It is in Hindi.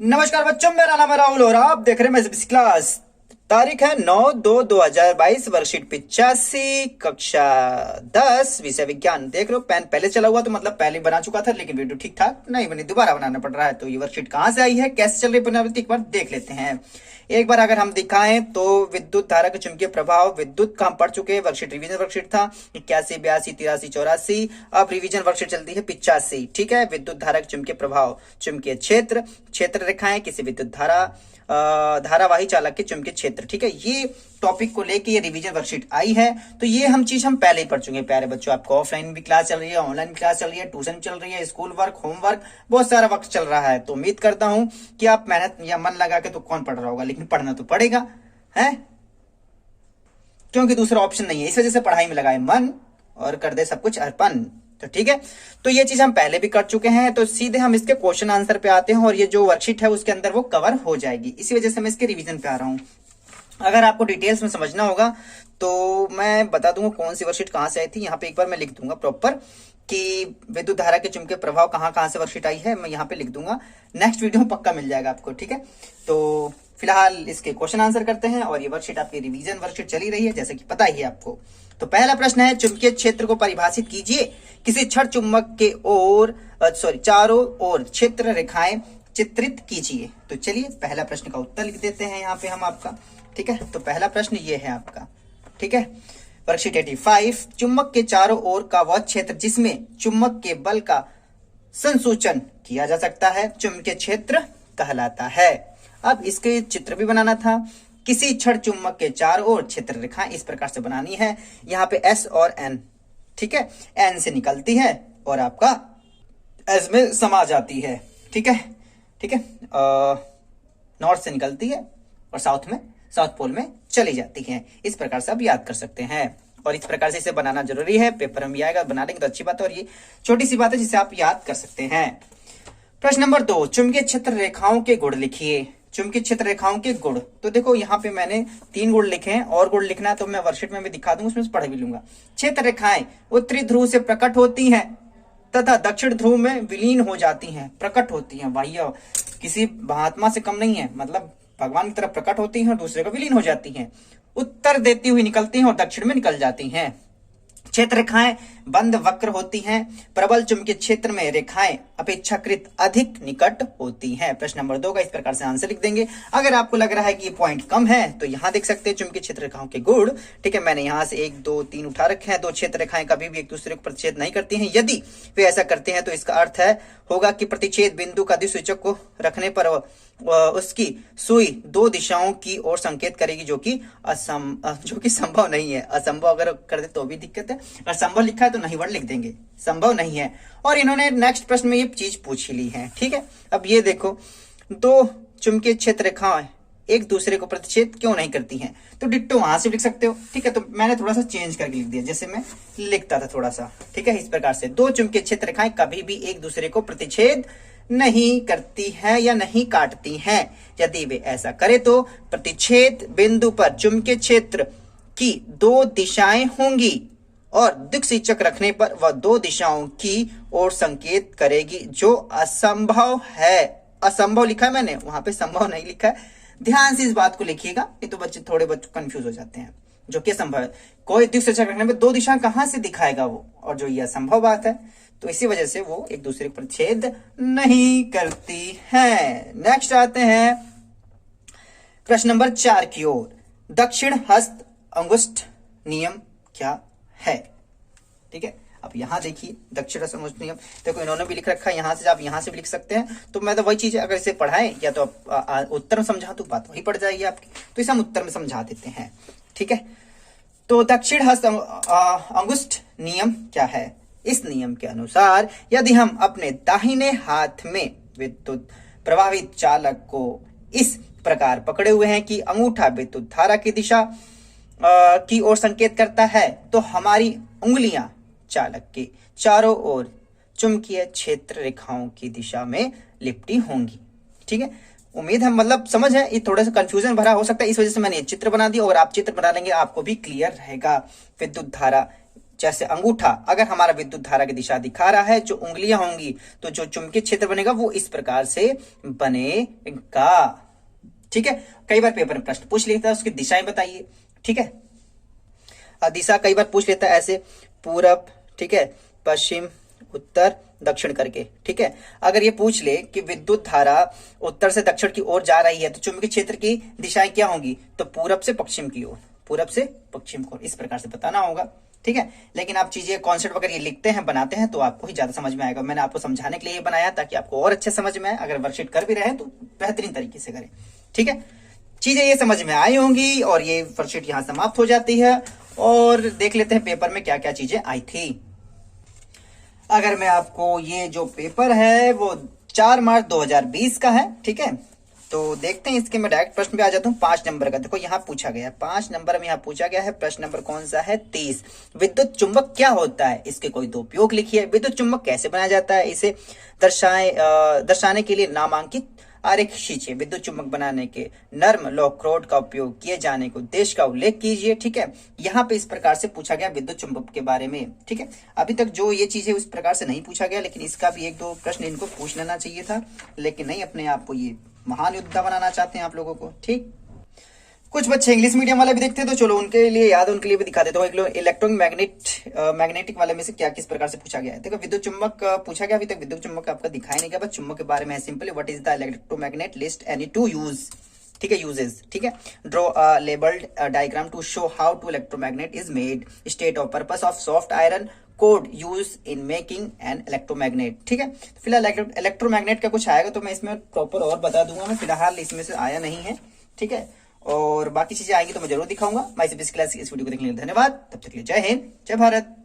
नमस्कार बच्चों, मेरा नाम है राहुल और आप देख रहे हैं मैथमेटिक्स क्लास। तारीख है 9/2/2022, वर्कशीट 85, कक्षा 10, विषय विज्ञान। देख लो पेन पहले चला हुआ तो मतलब पहले बना चुका था, लेकिन वीडियो ठीक ठाक नहीं बनी, दोबारा बनाना पड़ रहा है। तो ये वर्कशीट कहाँ से आई है, कैसे चल रही है पुनरावृत्ति, एक बार देख लेते हैं। एक बार अगर हम दिखाएं तो विद्युत धारा के चुंबकीय प्रभाव, विद्युत का हम पढ़ चुके हैं। वर्कशीट रिवीजन वर्कशीट था 81, 82, 83, 84। अब रिवीजन वर्कशीट चलती है 85। ठीक है, विद्युत धारा के चुंबकीय प्रभाव, चुंबकीय क्षेत्र, क्षेत्र रेखाएं किसी विद्युत धारा, धारावाही चालक के चुंबकीय क्षेत्र। ठीक है, ये टॉपिक को लेके ये रिवीजन वर्कशीट आई है। तो ये हम पहले ही पढ़ चुके हैं प्यारे बच्चों। आपको ऑफलाइन भी क्लास चल रही है, ऑनलाइन भी क्लास चल रही है, ट्यूशन चल रही है, स्कूल वर्क, होमवर्क, बहुत सारा वक्त चल रहा है। तो उम्मीद करता हूं कि आप मेहनत या मन लगा के, तो कौन पढ़ रहा होगा, लेकिन पढ़ना तो पड़ेगा है, क्योंकि दूसरा ऑप्शन नहीं है। इस वजह से पढ़ाई में लगाए मन और कर दे सब कुछ अर्पण। तो ठीक है, तो ये चीज हम पहले भी कर चुके हैं। तो सीधे हम इसके क्वेश्चन आंसर पे आते हैं और ये जो वर्कशीट है उसके अंदर वो कवर हो जाएगी। इसी वजह से मैं इसके रिवीजन पे आ रहा हूं। अगर आपको डिटेल्स में समझना होगा तो मैं बता दूंगा कौन सी वर्कशीट कहां से आई थी। यहाँ पे एक बार मैं लिख दूंगा प्रॉपर कि विद्युत धारा के चुंबकीय प्रभाव कहां से वर्कशीट आई है, मैं यहाँ पे लिख दूंगा। नेक्स्ट वीडियो में पक्का मिल जाएगा आपको। ठीक है, तो फिलहाल इसके क्वेश्चन आंसर करते हैं। और ये वर्कशीट आपकी रिवीजन वर्कशीट चली रही है, जैसे कि पता ही है आपको। तो पहला प्रश्न है, चुंबकीय क्षेत्र को परिभाषित कीजिए। किसी छड़ चुंबक के चारों ओर क्षेत्र रेखाएं चित्रित कीजिए। तो चलिए पहला प्रश्न का उत्तर लिख देते हैं यहाँ पे हम आपका। ठीक है, तो पहला प्रश्न ये है आपका। ठीक है, वर्कशीट 85, चुंबक के चारों ओर का वह क्षेत्र जिसमें चुंबक के बल का संसूचन किया जा सकता है चुंबकीय क्षेत्र कहलाता है। अब इसके चित्र भी बनाना था। किसी छड़ चुंबक के चारों ओर क्षेत्र रेखाएं इस प्रकार से बनानी है। यहाँ पे एस और एन, ठीक है, एन से निकलती है और आपका एस में समा जाती है। ठीक है, ठीक है, नॉर्थ से निकलती है और साउथ पोल में चली जाती है। इस प्रकार से आप याद कर सकते हैं और इस प्रकार से इसे बनाना जरूरी है। पेपर में भी आएगा, बना लेंगे तो अच्छी बात है। और ये छोटी सी बात है जिसे आप याद कर सकते हैं। प्रश्न नंबर 2, चुंबकीय क्षेत्र रेखाओं के गुण लिखिए। चुंबकीय क्षेत्र रेखाओं के गुण, तो देखो यहाँ पे मैंने 3 गुण लिखे हैं और गुण लिखना है तो मैं वर्कशीट में भी दिखा दूंगा, उसमें से पढ़ भी लूंगा। क्षेत्र रेखाएं उत्तरी ध्रुव से प्रकट होती हैं तथा दक्षिण ध्रुव में विलीन हो जाती हैं। प्रकट होती हैं, भाई किसी महात्मा से कम नहीं है, मतलब भगवान की तरफ प्रकट होती हैं और दूसरे को विलीन हो जाती हैं। उत्तर देती हुई निकलती हैं और दक्षिण में निकल जाती हैं। क्षेत्र रेखाएं बंद वक्र होती हैं। प्रबल चुंबकीय क्षेत्र में रेखाएं अपेक्षाकृत अधिक निकट होती हैं। प्रश्न नंबर 2 का इस प्रकार से आंसर लिख देंगे। अगर आपको लग रहा है कि ये पॉइंट कम है तो यहाँ देख सकते हैं चुंबकीय क्षेत्र रेखाओं के गुण। ठीक है, मैंने यहाँ से 1, 2, 3 उठा रखे हैं। 2 क्षेत्र रेखाएं कभी भी एक दूसरे को प्रतिच्छेद नहीं करती हैं। यदि वे ऐसा करते हैं तो इसका अर्थ होगा कि प्रतिच्छेद बिंदु का द्विसूचक को रखने पर उसकी सुई 2 दिशाओं की ओर संकेत करेगी, जो कि संभव नहीं है। असंभव अगर कर दे तो भी दिक्कत है, अगर संभव लिखा है तो नहीं वर्ड लिख देंगे, संभव नहीं है। और इन्होंने नेक्स्ट प्रश्न में ये चीज पूछ ली है। ठीक है, अब ये देखो, 2 चुंबकीय क्षेत्र रेखाएं एक दूसरे को प्रतिच्छेद क्यों नहीं करती हैं, तो डिट्टो वहां से लिख सकते हो। ठीक है, तो मैंने थोड़ा सा चेंज करके लिख दिया, जैसे मैं लिखता था थोड़ा सा। ठीक है, इस प्रकार से 2 चुंबकीय क्षेत्र रेखाएं कभी भी एक दूसरे को प्रतिच्छेद नहीं करती हैं या नहीं काटती हैं। यदि वे ऐसा करे तो प्रतिच्छेद बिंदु पर चुंबकीय क्षेत्र की 2 दिशाएं होंगी और दिक्सूचक रखने पर वह 2 दिशाओं की ओर संकेत करेगी, जो असंभव है। असंभव लिखा है मैंने, वहां पे संभव नहीं लिखा है। ध्यान से इस बात को लिखिएगा, नहीं तो थोड़े बच्चे कंफ्यूज हो जाते हैं। जो कि असंभव है, कोई दिक्सूचक रखने में 2 दिशा कहां से दिखाएगा वो, और जो ये असंभव बात है तो इसी वजह से वो एक दूसरे को प्रतिच्छेद नहीं करती है। नेक्स्ट आते हैं प्रश्न नंबर 4 की ओर। दक्षिण हस्त अंगुष्ठ नियम क्या है? ठीक है, अब यहां देखिए दक्षिण हस्त अंगुष्ठ नियम, देखो इन्होंने भी लिख रखा है, यहां से आप यहां से भी लिख सकते हैं। तो मैं तो वही चीज अगर इसे पढ़ाएं या तो उत्तर में समझा तो बात वही पड़ जाएगी आपकी, तो इसे हम उत्तर में समझा देते हैं। ठीक है, तो दक्षिण हस्त अंगुष्ठ नियम क्या है? इस नियम के अनुसार यदि हम अपने दाहिने हाथ में विद्युत प्रवाहित चालक को इस प्रकार पकड़े हुए हैं कि अंगूठा विद्युत धारा की दिशा की ओर संकेत करता है, तो हमारी उंगलियां चालक के चारों ओर चुंबकीय क्षेत्र रेखाओं की दिशा में लिपटी होंगी। ठीक है, उम्मीद है मतलब समझ है। ये थोड़ा सा कंफ्यूजन भरा हो सकता है, इस वजह से मैंने ये चित्र बना दिया, और आप चित्र बना लेंगे आपको भी क्लियर रहेगा। विद्युत धारा जैसे अंगूठा अगर हमारा विद्युत धारा की दिशा दिखा रहा है, जो उंगलियां होंगी तो जो चुंबकीय क्षेत्र बनेगा वो इस प्रकार से बनेगा। ठीक है, कई बार पेपर में प्रश्न पूछ लेता है उसकी दिशाएं बताइए। ठीक है, दिशा कई बार पूछ लेता है ऐसे पूरब, ठीक है, पश्चिम, उत्तर, दक्षिण करके। ठीक है, अगर ये पूछ ले कि विद्युत धारा उत्तर से दक्षिण की ओर जा रही है तो चुंबकीय क्षेत्र की दिशाएं क्या होंगी, तो पूरब से पश्चिम की ओर, पूरब से पश्चिम की ओर, इस प्रकार से बताना होगा। ठीक है, लेकिन आप चीजें कॉन्सेप्ट वगैरह ये लिखते हैं, बनाते हैं तो आपको ही ज्यादा समझ में आएगा। मैंने आपको समझाने के लिए ये बनाया ताकि आपको और अच्छे समझ में आए। अगर वर्कशीट कर भी रहे हैं तो बेहतरीन तरीके से करें। ठीक है, चीजें ये समझ में आई होंगी और ये वर्कशीट यहाँ समाप्त हो जाती है। और देख लेते हैं पेपर में क्या क्या चीजें आई थी। अगर मैं आपको ये जो पेपर है वो 4 मार्च 2020 का है। ठीक है, तो देखते हैं इसके मैं डायरेक्ट प्रश्न पे आ जाता हूँ। 5 नंबर का देखो यहाँ पूछा गया है, 5 नंबर में यहाँ पूछा गया है। प्रश्न नंबर कौन सा है, 30। विद्युत चुंबक क्या होता है, इसके कोई दो उपयोग लिखिए। विद्युत चुंबक कैसे बनाया जाता है, इसे दर्शाने के लिए नामांकित आरेख खींचिए। विद्युत चुंबक बनाने के नर्म लौह का उपयोग किए जाने के उद्देश्य का उल्लेख कीजिए। ठीक है, यहाँ पे इस प्रकार से पूछा गया विद्युत चुंबक के बारे में। ठीक है, अभी तक जो ये चीजें उस प्रकार से नहीं पूछा गया, लेकिन इसका भी 1-2 प्रश्न इनको पूछ लेना चाहिए था, लेकिन नहीं, अपने आप को ये महान योद्धा बनाना चाहते हैं आप लोगों को। ठीक, कुछ बच्चे इंग्लिश मीडियम वाले भी देखते हैं तो चलो उनके लिए याद है, उनके लिए भी दिखा देता हूँ। मैग्नेटिक वाले में से क्या किस प्रकार से पूछा गया है। देखो विद्युत चुंबक पूछा गया, अभी तक विद्युत चुंबक आपका दिखाई नहीं गया, बस चुंबक के बारे में है simply. What is the electromagnet, list any two use. ठीक है, यूजेस। ठीक है, draw a labelled diagram to show how to electromagnet is made, state of purpose of soft iron core use in making an electromagnet. ठीक है, फिलहाल इलेक्ट्रोमैग्नेट का कुछ आएगा तो मैं इसमें प्रॉपर और बता दूंगा, मैं फिलहाल इसमें से आया नहीं है। ठीक है, और बाकी चीजें आएंगी तो मैं जरूर दिखाऊंगा। माय क्लास इस वीडियो को देखने के लिए धन्यवाद। तब तक के लिए जय हिंद, जय भारत।